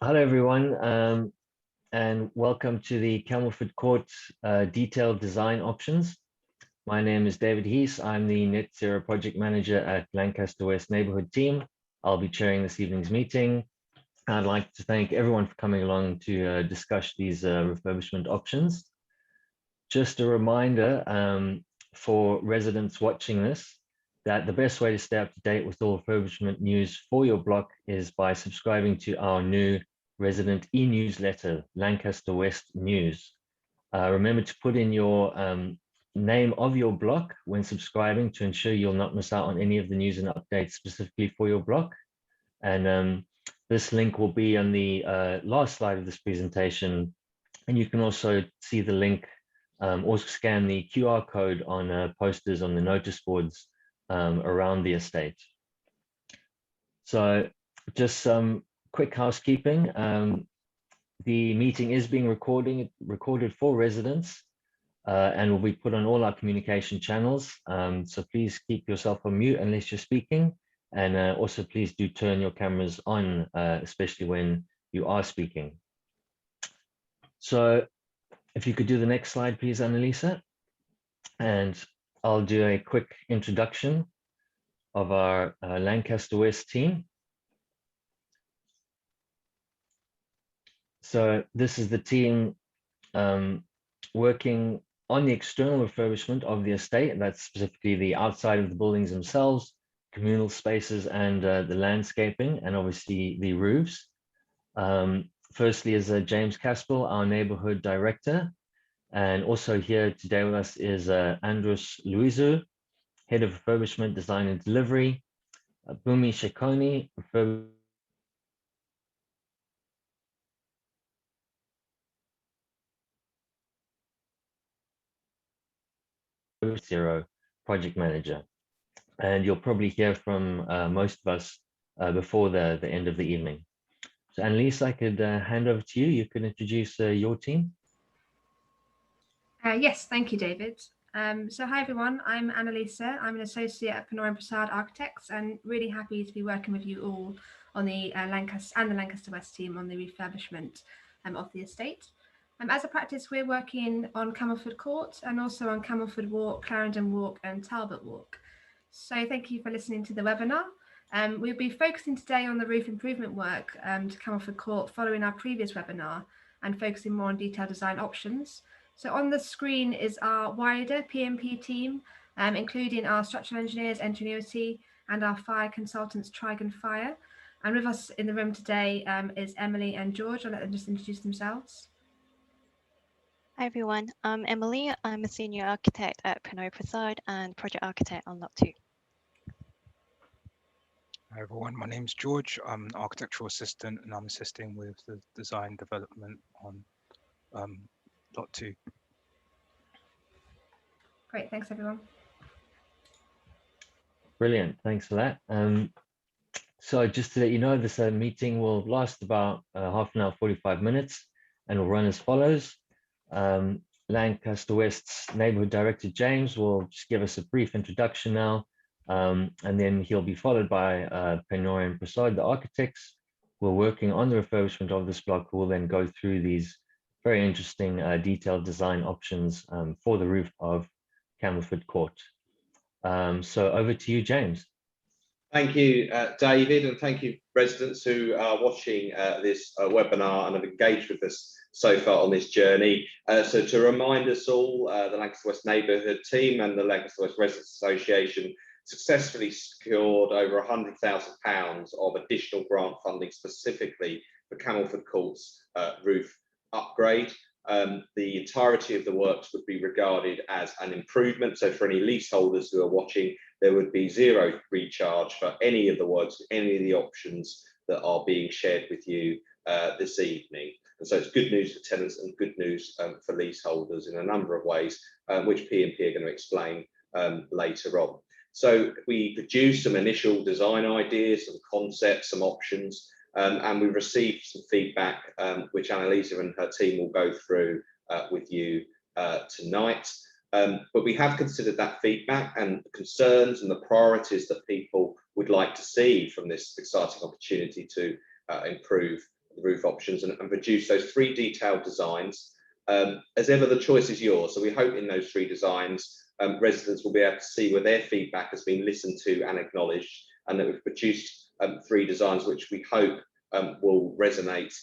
Hello, everyone, and welcome to the Camelford Court Detailed Design Options. My name is David Heath. I'm the Net Zero Project Manager at Lancaster West Neighbourhood Team. I'll be chairing this evening's meeting. I'd like to thank everyone for coming along to discuss these refurbishment options. Just a reminder for residents watching this, that the best way to stay up to date with all refurbishment news for your block is by subscribing to our new resident e-newsletter, Lancaster West News. Remember to put in your name of your block when subscribing to ensure you'll not miss out on any of the news and updates specifically for your block. And this link will be on the last slide of this presentation. And you can also see the link or scan the QR code on posters on the notice boards around the estate. So just some quick housekeeping. The meeting is being recorded for residents and will be put on all our communication channels. So please keep yourself on mute unless you're speaking. And also please do turn your cameras on, especially when you are speaking. So if you could do the next slide, please, Annalisa. And I'll do a quick introduction of our Lancaster West team. So this is the team working on the external refurbishment of the estate. That's specifically the outside of the buildings themselves, communal spaces, and the landscaping, and obviously the roofs. Firstly is James Caspel, our neighborhood director. And also here today with us is Andrus Luizu, head of refurbishment, design and delivery. Bumi Shekoni, Zero project manager. And you'll probably hear from most of us before the end of the evening. So Annalise, I could hand over to you. You can introduce your team. Yes, thank you, David. So hi everyone, I'm Annalisa. I'm an associate at Penoyre Prasad Architects and really happy to be working with you all on the Lancaster West team on the refurbishment of the estate. As a practice, we're working on Camelford Court and also on Camelford Walk, Clarendon Walk and Talbot Walk. So thank you for listening to the webinar. We'll be focusing today on the roof improvement work to Camelford Court following our previous webinar and focusing more on detailed design options. So on the screen is our wider PMP team, including our structural engineers, Engineerity, and our fire consultants, Trigon Fire. And with us in the room today is Emily and George. I'll let them just introduce themselves. Hi everyone, I'm Emily. I'm a senior architect at Penoyre Prasad and project architect on Lot 2. Hi everyone, my name's George. I'm an architectural assistant and I'm assisting with the design development on Lot 2. Great, thanks everyone. Brilliant, thanks for that. So just to let you know, this meeting will last about half an hour, 45 minutes, and will run as follows. Lancaster West's neighborhood director, James, will just give us a brief introduction now, and then he'll be followed by Penoyre Prasad, the architects who are working on the refurbishment of this block, who will then go through these very interesting detailed design options for the roof of Camelford Court. So over to you, James. Thank you, David, and thank you, residents who are watching this webinar and have engaged with us so far on this journey. So to remind us all, the Lancaster West Neighbourhood Team and the Lancaster West Residents Association successfully secured over £100,000 of additional grant funding specifically for Camelford Court's roof upgrade. The entirety of the works would be regarded as an improvement. So for any leaseholders who are watching, there would be zero recharge for any of the works, any of the options that are being shared with you this evening. And so it's good news for tenants and good news for leaseholders in a number of ways, which PMP are going to explain later on. So we produced some initial design ideas, some concepts, some options, and we've received some feedback, which Annalisa and her team will go through with you tonight. But we have considered that feedback and the concerns and the priorities that people would like to see from this exciting opportunity to improve the roof options and produce those 3 detailed designs. As ever, the choice is yours. So we hope in those 3 designs, residents will be able to see where their feedback has been listened to and acknowledged, and that we've produced 3 designs which we hope will resonate,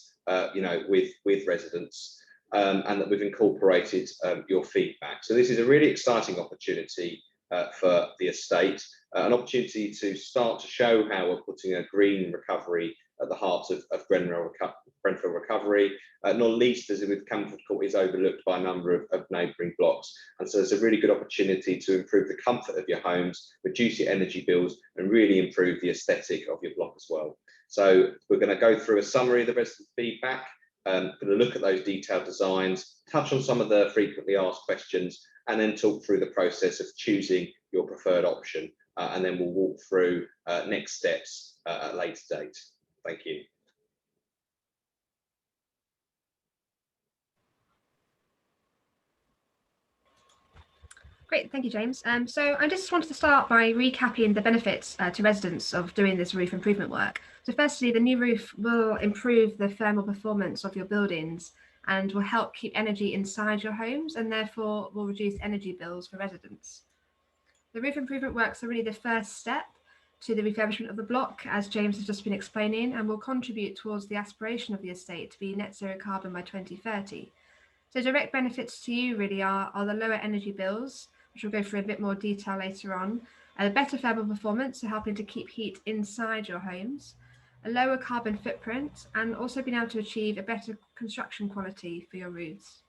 with residents, and that we've incorporated your feedback. So this is a really exciting opportunity for the estate, an opportunity to start to show how we're putting a green recovery at the heart of Grenfell recovery, not least as with Camelford Court is overlooked by a number of neighbouring blocks. And so it's a really good opportunity to improve the comfort of your homes, reduce your energy bills, and really improve the aesthetic of your block as well. So we're going to go through a summary of the resident feedback, going to look at those detailed designs, touch on some of the frequently asked questions, and then talk through the process of choosing your preferred option. And then we'll walk through next steps at a later date. Thank you. Great, thank you, James. So I just wanted to start by recapping the benefits to residents of doing this roof improvement work. So firstly, the new roof will improve the thermal performance of your buildings and will help keep energy inside your homes, and therefore will reduce energy bills for residents. The roof improvement works are really the first step to the refurbishment of the block, as James has just been explaining, and will contribute towards the aspiration of the estate to be net zero carbon by 2030. So direct benefits to you really are the lower energy bills, which we'll go through a bit more detail later on, a better thermal performance, so helping to keep heat inside your homes, a lower carbon footprint, and also being able to achieve a better construction quality for your roofs.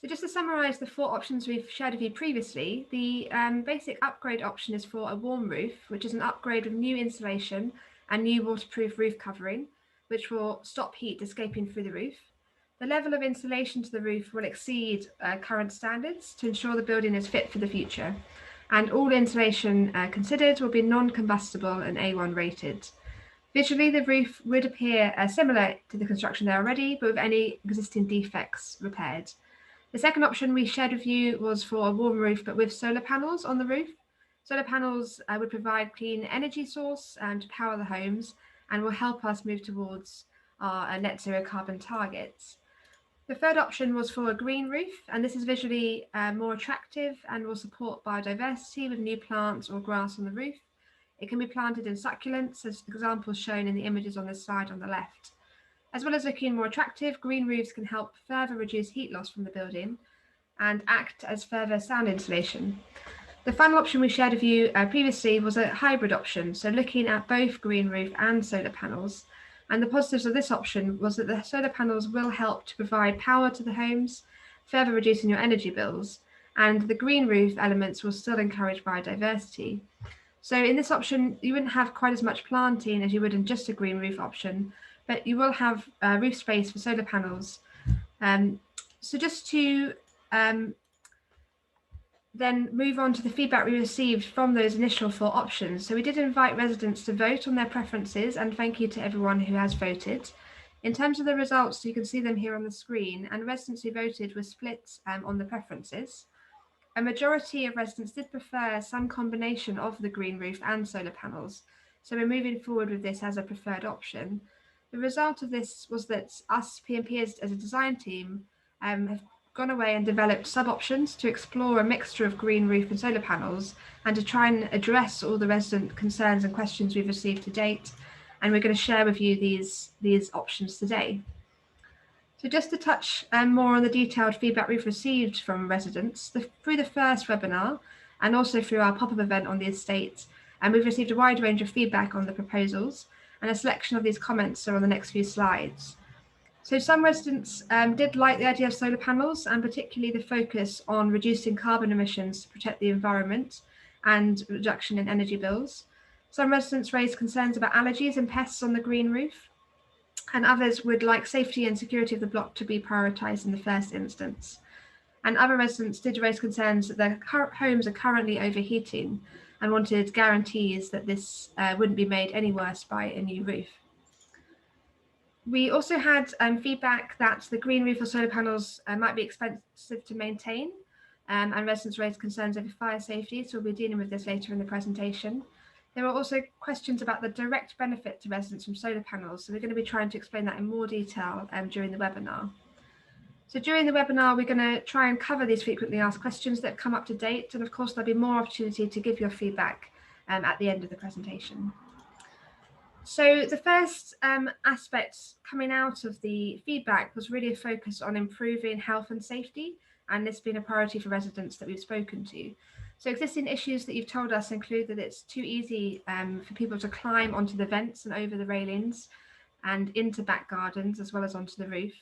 So just to summarise the 4 options we've shared with you previously, the basic upgrade option is for a warm roof, which is an upgrade with new insulation and new waterproof roof covering, which will stop heat escaping through the roof. The level of insulation to the roof will exceed current standards to ensure the building is fit for the future. And all insulation considered will be non-combustible and A1 rated. Visually, the roof would appear similar to the construction there already, but with any existing defects repaired. The second option we shared with you was for a warm roof, but with solar panels on the roof. Solar panels would provide clean energy source to power the homes and will help us move towards our net zero carbon targets. The third option was for a green roof, and this is visually more attractive and will support biodiversity with new plants or grass on the roof. It can be planted in succulents, as examples shown in the images on the slide on the left. As well as looking more attractive, green roofs can help further reduce heat loss from the building and act as further sound insulation. The final option we shared with you previously was a hybrid option, so looking at both green roof and solar panels. And the positives of this option was that the solar panels will help to provide power to the homes, further reducing your energy bills, and the green roof elements will still encourage biodiversity. So in this option, you wouldn't have quite as much planting as you would in just a green roof option, but you will have roof space for solar panels. So just to then move on to the feedback we received from those initial 4 options. So we did invite residents to vote on their preferences, and thank you to everyone who has voted. In terms of the results, you can see them here on the screen, and residents who voted were split on the preferences. A majority of residents did prefer some combination of the green roof and solar panels, so we're moving forward with this as a preferred option. The result of this was that us P&P as a design team have gone away and developed sub-options to explore a mixture of green roof and solar panels and to try and address all the resident concerns and questions we've received to date. And we're going to share with you these options today. So just to touch more on the detailed feedback we've received from residents through the first webinar and also through our pop-up event on the estate, and we've received a wide range of feedback on the proposals, and a selection of these comments are on the next few slides. So some residents did like the idea of solar panels, and particularly the focus on reducing carbon emissions to protect the environment and reduction in energy bills. Some residents raised concerns about allergies and pests on the green roof, and others would like safety and security of the block to be prioritised in the first instance. And other residents did raise concerns that their homes are currently overheating and wanted guarantees that this wouldn't be made any worse by a new roof. We also had feedback that the green roof or solar panels might be expensive to maintain, and residents raised concerns over fire safety, so we'll be dealing with this later in the presentation. There are also questions about the direct benefit to residents from solar panels. So we're going to be trying to explain that in more detail during the webinar. So during the webinar, we're going to try and cover these frequently asked questions that come up to date. And of course, there'll be more opportunity to give your feedback at the end of the presentation. So the first aspect coming out of the feedback was really a focus on improving health and safety, and this being a priority for residents that we've spoken to. So existing issues that you've told us include that it's too easy for people to climb onto the vents and over the railings and into back gardens as well as onto the roof.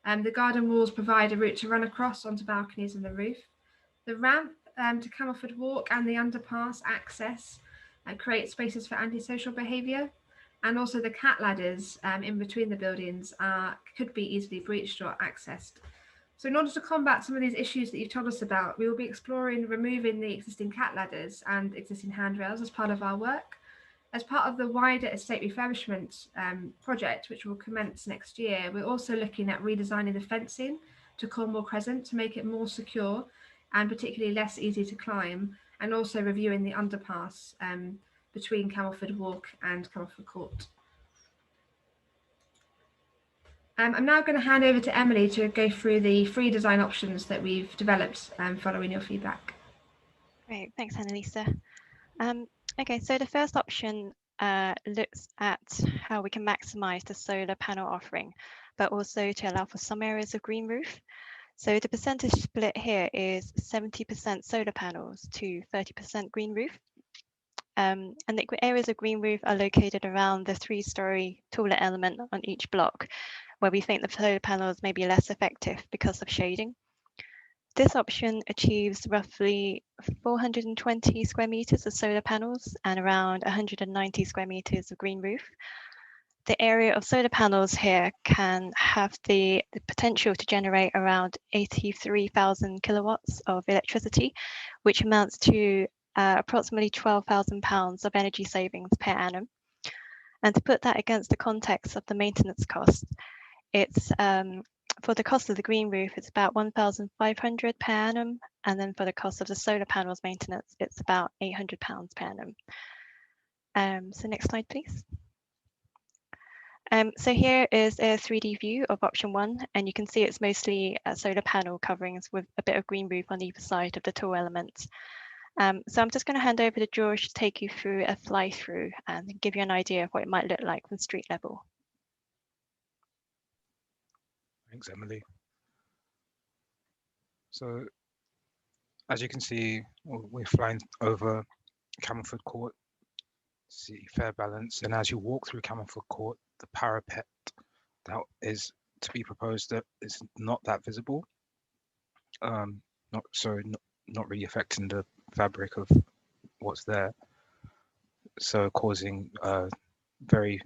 The garden walls provide a route to run across onto balconies and the roof. The ramp to Camelford Walk and the underpass access create spaces for antisocial behaviour. And also the cat ladders in between the buildings could be easily breached or accessed. So in order to combat some of these issues that you've told us about, we will be exploring removing the existing cat ladders and existing handrails as part of our work. As part of the wider estate refurbishment project, which will commence next year, we're also looking at redesigning the fencing to Cornwall Crescent to make it more secure and particularly less easy to climb, and also reviewing the underpass between Camelford Walk and Camelford Court. I'm now going to hand over to Emily to go through the free design options that we've developed following your feedback. Great, thanks, Annalisa. Okay, so the first option looks at how we can maximize the solar panel offering, but also to allow for some areas of green roof. So the percentage split here is 70% solar panels to 30% green roof. And the areas of green roof are located around the 3-story taller element on each block, where we think the solar panels may be less effective because of shading. This option achieves roughly 420 square meters of solar panels and around 190 square meters of green roof. The area of solar panels here can have the potential to generate around 83,000 kilowatts of electricity, which amounts to approximately £12,000 of energy savings per annum. And to put that against the context of the maintenance cost, it's for the cost of the green roof, it's about £1,500 per annum. And then for the cost of the solar panels maintenance, it's about £800 per annum. So next slide, please. So here is a 3D view of option 1, and you can see it's mostly solar panel coverings with a bit of green roof on either side of the tall elements. So I'm just going to hand over to George to take you through a fly through and give you an idea of what it might look like from street level. Thanks, Emily. So as you can see, we're flying over Camelford Court, see fair balance. And as you walk through Camelford Court, the parapet that is to be proposed that is not that visible. Not really affecting the fabric of what's there. So causing very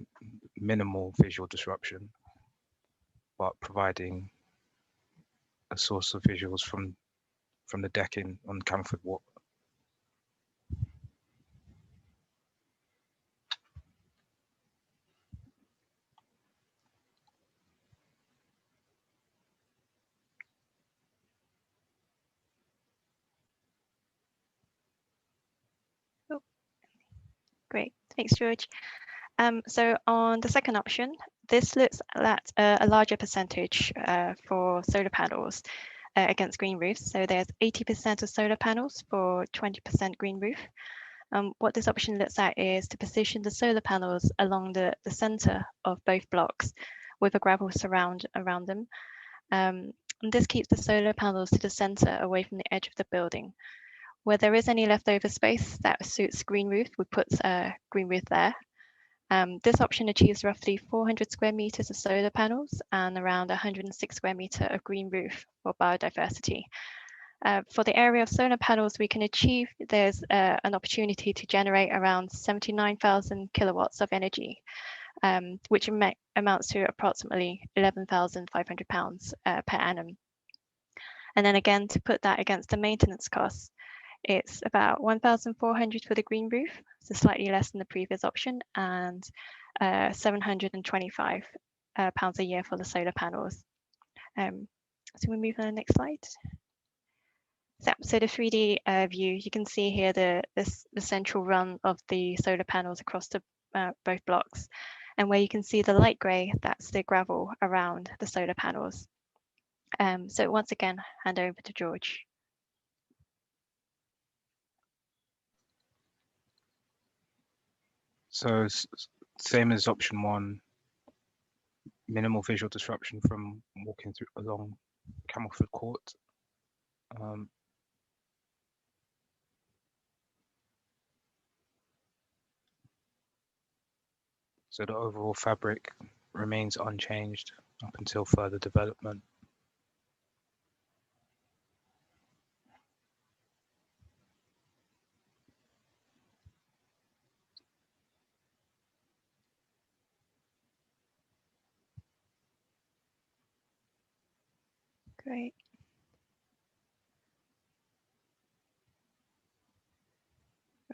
minimal visual disruption, but providing a source of visuals from the decking on Camelford Walk. Oh, great, thanks, George. So on the second option, this looks at a larger percentage for solar panels against green roofs. So there's 80% of solar panels for 20% green roof. What this option looks at is to position the solar panels along the center of both blocks with a gravel surround around them. And this keeps the solar panels to the center away from the edge of the building. Where there is any leftover space that suits green roof, we put green roof there. This option achieves roughly 400 square meters of solar panels and around 106 square meter of green roof for biodiversity. For the area of solar panels we can achieve, there's an opportunity to generate around 79,000 kilowatts of energy, which amounts to approximately £11,500 per annum. And then again, to put that against the maintenance costs, it's about 1,400 for the green roof, so slightly less than the previous option, and £725 a year for the solar panels. So we move on to the next slide. So the 3D view, you can see here the central run of the solar panels across the both blocks, and where you can see the light grey, that's the gravel around the solar panels. So once again, hand over to George. So same as option 1, minimal visual disruption from walking through along Camelford Court. So the overall fabric remains unchanged up until further development. Great.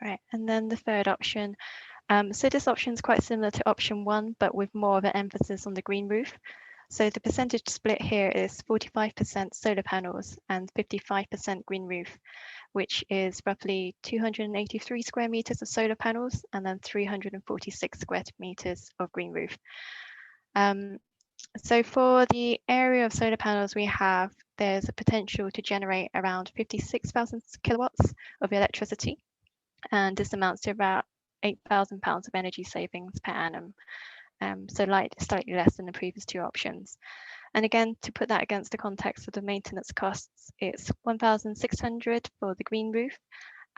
Right, and then the third option. So this option is quite similar to option 1, but with more of an emphasis on the green roof. So the percentage split here is 45% solar panels and 55% green roof, which is roughly 283 square meters of solar panels and then 346 square meters of green roof. So for the area of solar panels we have, there's a potential to generate around 56,000 kilowatts of electricity. And this amounts to about £8,000 of energy savings per annum. So slightly less than the previous 2 options. And again, to put that against the context of the maintenance costs, it's 1,600 for the green roof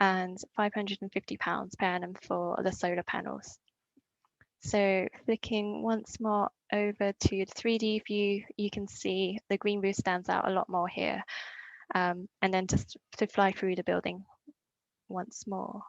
and £550 per annum for the solar panels. So flicking once more over to the 3D view, you can see the green roof stands out a lot more here. And then just to fly through the building once more.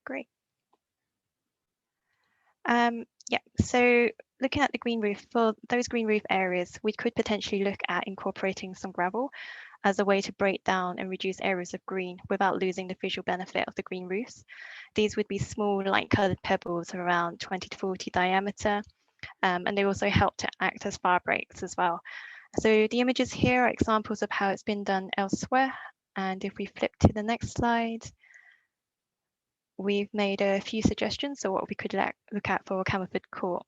Great. Yeah, so looking at the green roof, for those green roof areas, we could potentially look at incorporating some gravel as a way to break down and reduce areas of green without losing the visual benefit of the green roofs. These would be small light coloured pebbles of around 20 to 40 diameter, and they also help to act as fire breaks as well. So the images here are examples of how it's been done elsewhere. And if we flip to the next slide, we've made a few suggestions so what we could look at for Camelford Court.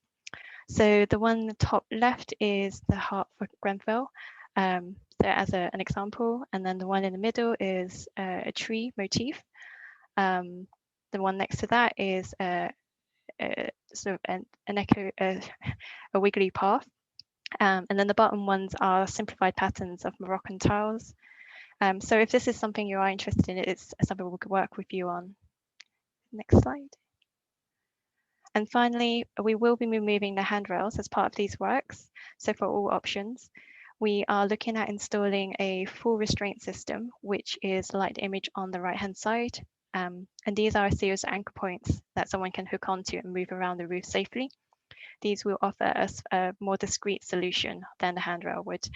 So the one on the top left is the Heart for Grenfell, so as an example, and then the one in the middle is a tree motif. The one next to that is sort of a wiggly path, and then the bottom ones are simplified patterns of Moroccan tiles. So if this is something you are interested in, it's something we could work with you on. Next slide. And finally, we will be removing the handrails as part of these works. So for all options, we are looking at installing a full restraint system, which is like the image on the right-hand side. And these are a series of anchor points that someone can hook onto and move around the roof safely. These will offer us a more discreet solution than the handrail would.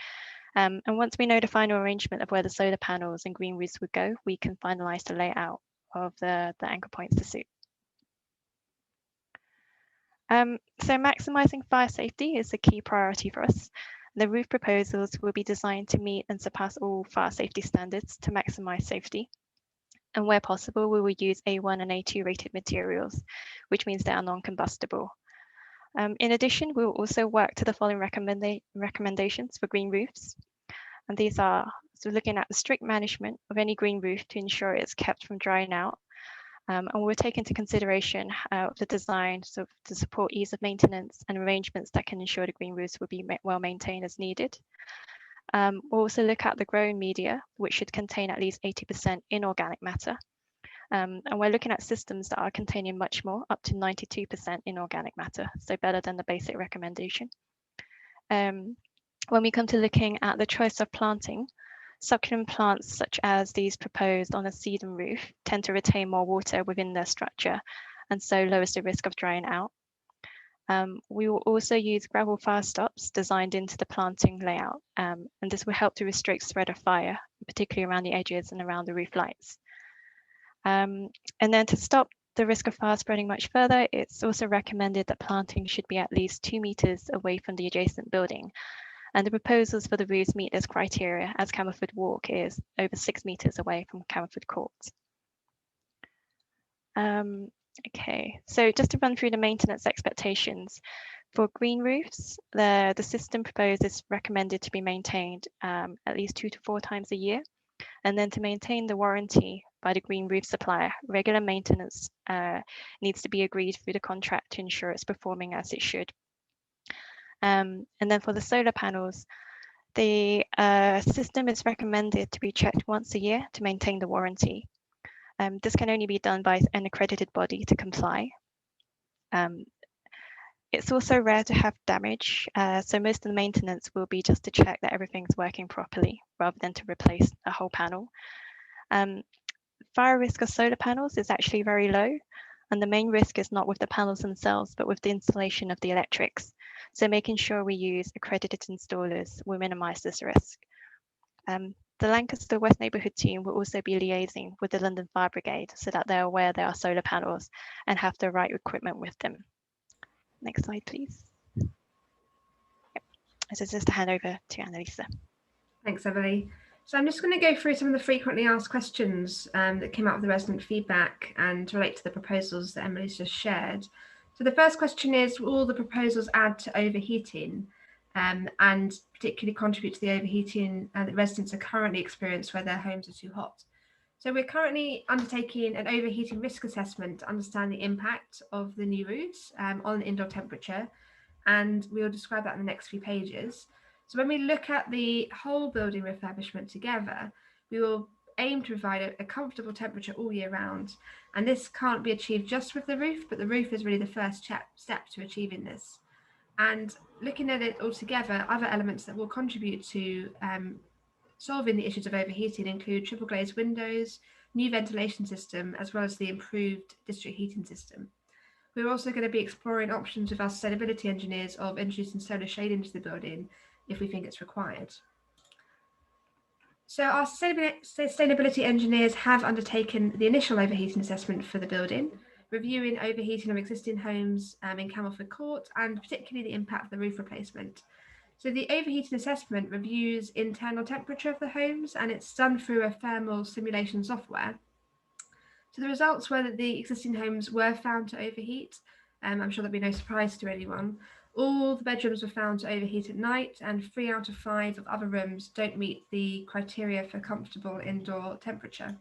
And once we know the final arrangement of where the solar panels and green roofs would go, we can finalize the layout of the anchor points to suit. So maximizing fire safety is a key priority for us. The roof proposals will be designed to meet and surpass all fire safety standards to maximize safety. And where possible, we will use A1 and A2 rated materials, which means they are non-combustible. In addition, we will also work to the following recommendations for green roofs. And these are looking at the strict management of any green roof to ensure it's kept from drying out, And we'll take into consideration how the design to support ease of maintenance and arrangements that can ensure the green roofs will be well maintained as needed. We'll also look at the growing media, which should contain at least 80% inorganic matter. And we're looking at systems that are containing much more, up to 92% inorganic matter, so better than the basic recommendation. When we come to looking at the choice of planting, succulent plants such as these proposed on a sedum roof tend to retain more water within their structure and so lowers the risk of drying out. We will also use gravel fire stops designed into the planting layout, and this will help to restrict spread of fire, particularly around the edges and around the roof lights. And then to stop the risk of fire spreading much further, it's also recommended that planting should be at least 2 meters away from the adjacent building. And the proposals for the roofs meet this criteria, as Camelford Walk is over 6 meters away from Camelford Court. Okay, so just to run through the maintenance expectations. For green roofs, the system proposed is recommended to be maintained at least 2 to 4 times a year. And then to maintain the warranty by the green roof supplier, regular maintenance needs to be agreed through the contract to ensure it's performing as it should. And then for the solar panels, the system is recommended to be checked once a year to maintain the warranty. This can only be done by an accredited body to comply. It's also rare to have damage, so most of the maintenance will be just to check that everything's working properly rather than to replace a whole panel. Fire risk of solar panels is actually very low, and the main risk is not with the panels themselves, but with the installation of the electrics. So making sure we use accredited installers will minimize this risk. The Lancaster West Neighbourhood Team will also be liaising with the London Fire Brigade so that they're aware there are solar panels and have the right equipment with them. Next slide, please. Yep. So just to hand over to Annalisa. Thanks, Emily. So I'm just going to go through some of the frequently asked questions that came out of the resident feedback and relate to the proposals that Emily's just shared. So the first question is, will all the proposals add to overheating and particularly contribute to the overheating that residents are currently experiencing where their homes are too hot? So we're currently undertaking an overheating risk assessment to understand the impact of the new roofs on indoor temperature, and we'll describe that in the next few pages. So when we look at the whole building refurbishment together, we will aim to provide a comfortable temperature all year round. And this can't be achieved just with the roof, but the roof is really the first step to achieving this. And looking at it all together, other elements that will contribute to solving the issues of overheating include triple glazed windows, new ventilation system, as well as the improved district heating system. We're also going to be exploring options with our sustainability engineers of introducing solar shade into the building if we think it's required. So our sustainability engineers have undertaken the initial overheating assessment for the building, reviewing overheating of existing homes in Camelford Court and particularly the impact of the roof replacement. So the overheating assessment reviews internal temperature of the homes, and it's done through a thermal simulation software. So the results were that the existing homes were found to overheat. I'm sure that'll be no surprise to anyone. All the bedrooms were found to overheat at night, and 3 out of 5 of other rooms don't meet the criteria for comfortable indoor temperature.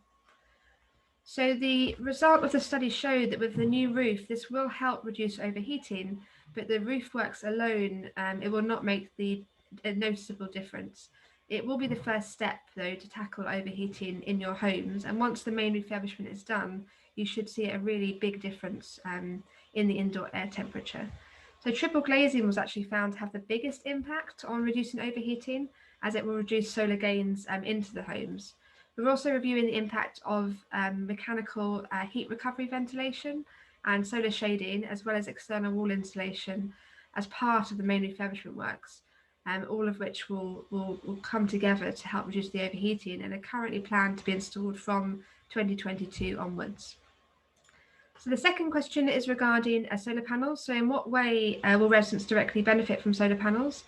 So the result of the study showed that with the new roof, this will help reduce overheating, but the roof works alone, it will not make a noticeable difference. It will be the first step, though, to tackle overheating in your homes. And once the main refurbishment is done, you should see a really big difference in the indoor air temperature. So triple glazing was actually found to have the biggest impact on reducing overheating, as it will reduce solar gains into the homes. We're also reviewing the impact of mechanical heat recovery ventilation and solar shading, as well as external wall insulation as part of the main refurbishment works, all of which will come together to help reduce the overheating and are currently planned to be installed from 2022 onwards. So the second question is regarding solar panels. So in what way will residents directly benefit from solar panels?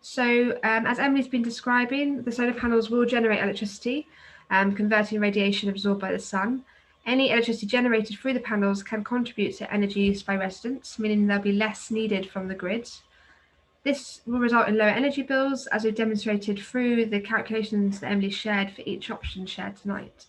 So as Emily's been describing, the solar panels will generate electricity, converting radiation absorbed by the sun. Any electricity generated through the panels can contribute to energy use by residents, meaning there'll be less needed from the grid. This will result in lower energy bills, as we've demonstrated through the calculations that Emily shared for each option shared tonight.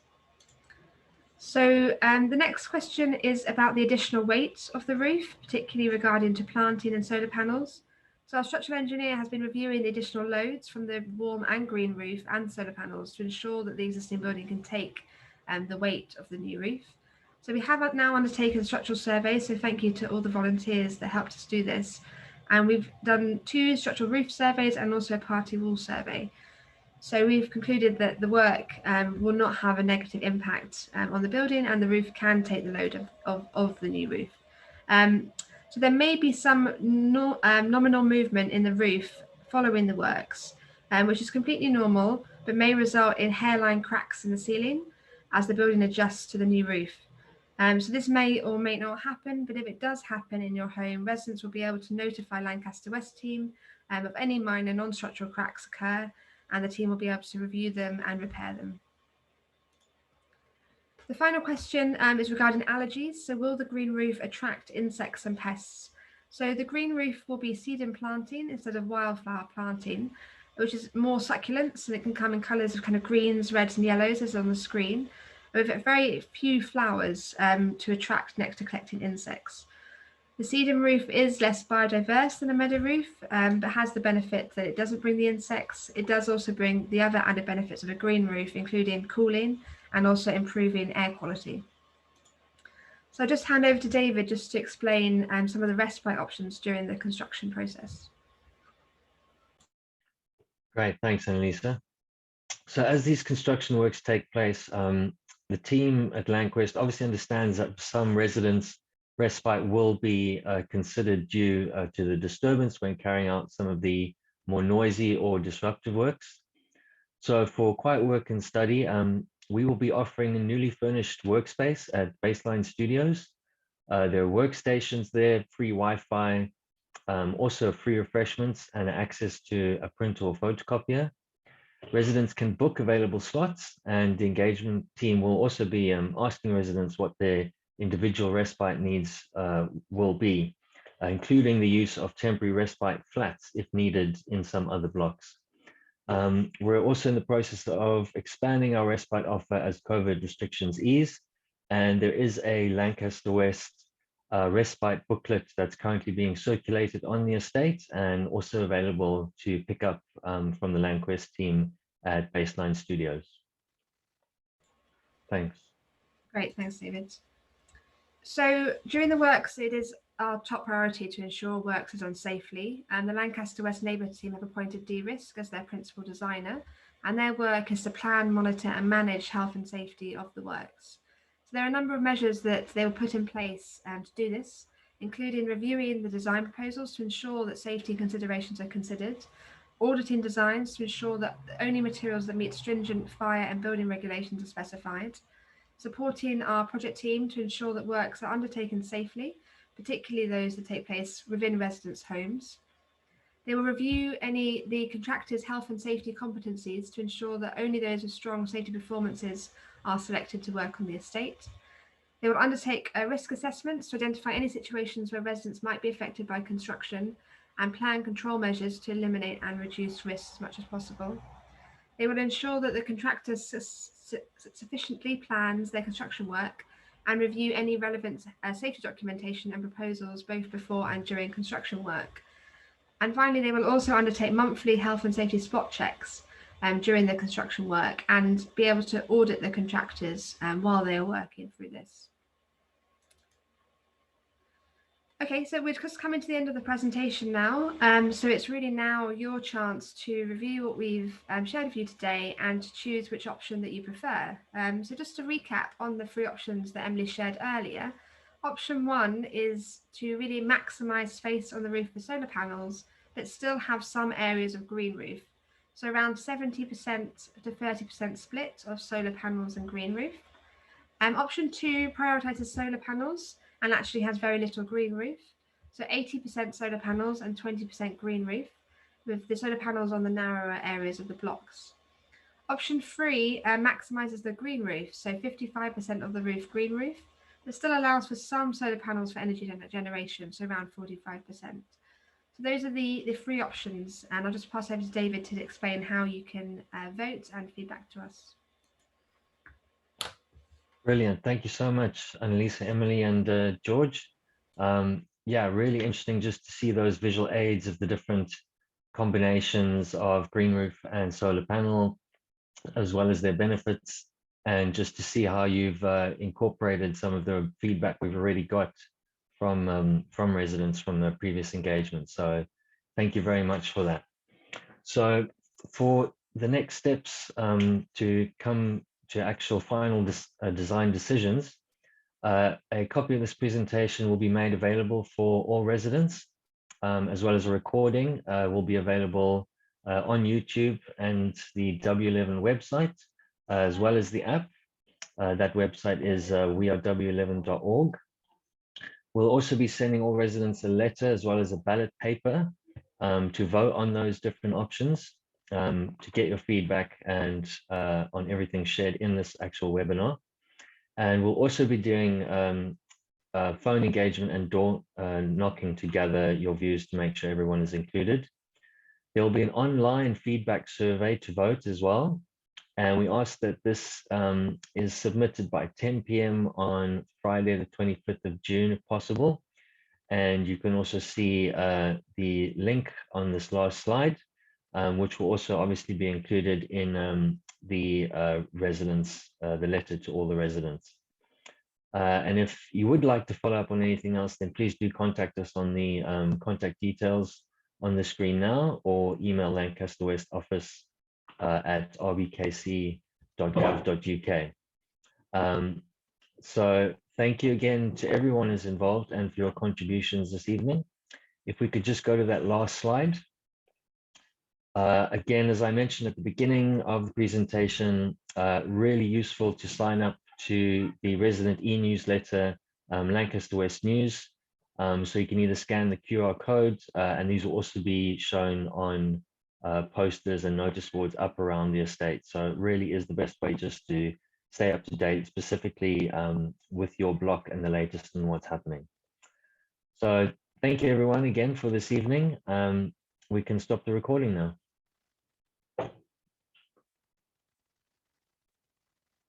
So the next question is about the additional weight of the roof, particularly regarding to planting and solar panels. So our structural engineer has been reviewing the additional loads from the warm and green roof and solar panels to ensure that the existing building can take the weight of the new roof. So we have now undertaken a structural survey, so thank you to all the volunteers that helped us do this. And we've done 2 structural roof surveys and also a party wall survey. So we've concluded that the work will not have a negative impact on the building, and the roof can take the load of the new roof. So there may be some nominal movement in the roof following the works, which is completely normal, but may result in hairline cracks in the ceiling as the building adjusts to the new roof. So this may or may not happen, but if it does happen in your home, residents will be able to notify Lancaster West team of any minor non-structural cracks occur, and the team will be able to review them and repair them. The final question is regarding allergies. So will the green roof attract insects and pests? So the green roof will be sedum planting instead of wildflower planting, which is more succulents, and it can come in colours of kind of greens, reds and yellows as on the screen, with very few flowers to attract nectar collecting insects. The sedum roof is less biodiverse than a meadow roof, but has the benefit that it doesn't bring the insects. It does also bring the other added benefits of a green roof, including cooling and also improving air quality. So I'll just hand over to David just to explain some of the respite options during the construction process. Great, thanks, Annalisa. So as these construction works take place, the team at Lanquest obviously understands that for some residents, respite will be considered due to the disturbance when carrying out some of the more noisy or disruptive works. So for quiet work and study, we will be offering a newly furnished workspace at Baseline Studios. There are workstations there, free Wi-Fi, also free refreshments and access to a printer or photocopier. Residents can book available slots, and the engagement team will also be asking residents what their individual respite needs will be, including the use of temporary respite flats if needed in some other blocks. We're also in the process of expanding our respite offer as COVID restrictions ease, and there is a Lancaster West respite booklet that's currently being circulated on the estate and also available to pick up from the Lanquest team at Baseline Studios. Thanks. Great, thanks, David. So during the works, it is our top priority to ensure works are done safely, and the Lancaster West Neighbourhood Team have appointed D-Risk as their principal designer, and their work is to plan, monitor and manage health and safety of the works. So there are a number of measures that they will put in place to do this, including reviewing the design proposals to ensure that safety considerations are considered, auditing designs to ensure that only materials that meet stringent fire and building regulations are specified, supporting our project team to ensure that works are undertaken safely, particularly those that take place within residents' homes. They will review the contractor's health and safety competencies to ensure that only those with strong safety performances are selected to work on the estate. They will undertake risk assessments to identify any situations where residents might be affected by construction and plan control measures to eliminate and reduce risks as much as possible. They will ensure that the contractor sufficiently plans their construction work and review any relevant safety documentation and proposals both before and during construction work. And finally, they will also undertake monthly health and safety spot checks during the construction work and be able to audit the contractors while they are working through this. Okay, so we're just coming to the end of the presentation now. So it's really now your chance to review what we've shared with you today and to choose which option that you prefer. So just to recap on the 3 options that Emily shared earlier, option 1 is to really maximise space on the roof for solar panels, but still have some areas of green roof. So around 70% to 30% split of solar panels and green roof. Option 2 prioritises solar panels and actually has very little green roof. So 80% solar panels and 20% green roof, with the solar panels on the narrower areas of the blocks. Option 3 maximises the green roof, so 55% of the roof green roof, but still allows for some solar panels for energy generation, so around 45%. So those are the 3 options, and I'll just pass over to David to explain how you can vote and feedback to us. Brilliant. Thank you so much, Annalisa, Emily, and George. Yeah, really interesting just to see those visual aids of the different combinations of green roof and solar panel, as well as their benefits, and just to see how you've incorporated some of the feedback we've already got from residents from the previous engagement. So thank you very much for that. So for the next steps to come to actual final design decisions, a copy of this presentation will be made available for all residents, as well as a recording will be available on YouTube and the W11 website, as well as the app. That website is wearew11.org. We'll also be sending all residents a letter as well as a ballot paper to vote on those different options, to get your feedback and on everything shared in this actual webinar. And we'll also be doing phone engagement and door knocking to gather your views to make sure everyone is included. There'll be an online feedback survey to vote as well. And we ask that this is submitted by 10 p.m. on Friday, the 25th of June, if possible. And you can also see the link on this last slide, which will also obviously be included in the residents, the letter to all the residents. And if you would like to follow up on anything else, then please do contact us on the contact details on the screen now, or email Lancaster West office at rbkc.gov.uk. So thank you again to everyone who's involved and for your contributions this evening. If we could just go to that last slide. Again, as I mentioned at the beginning of the presentation, really useful to sign up to the resident e-newsletter, Lancaster West News. So you can either scan the QR code, and these will also be shown on posters and notice boards up around the estate. So it really is the best way just to stay up to date, specifically with your block and the latest in what's happening. So thank you everyone again for this evening. We can stop the recording now.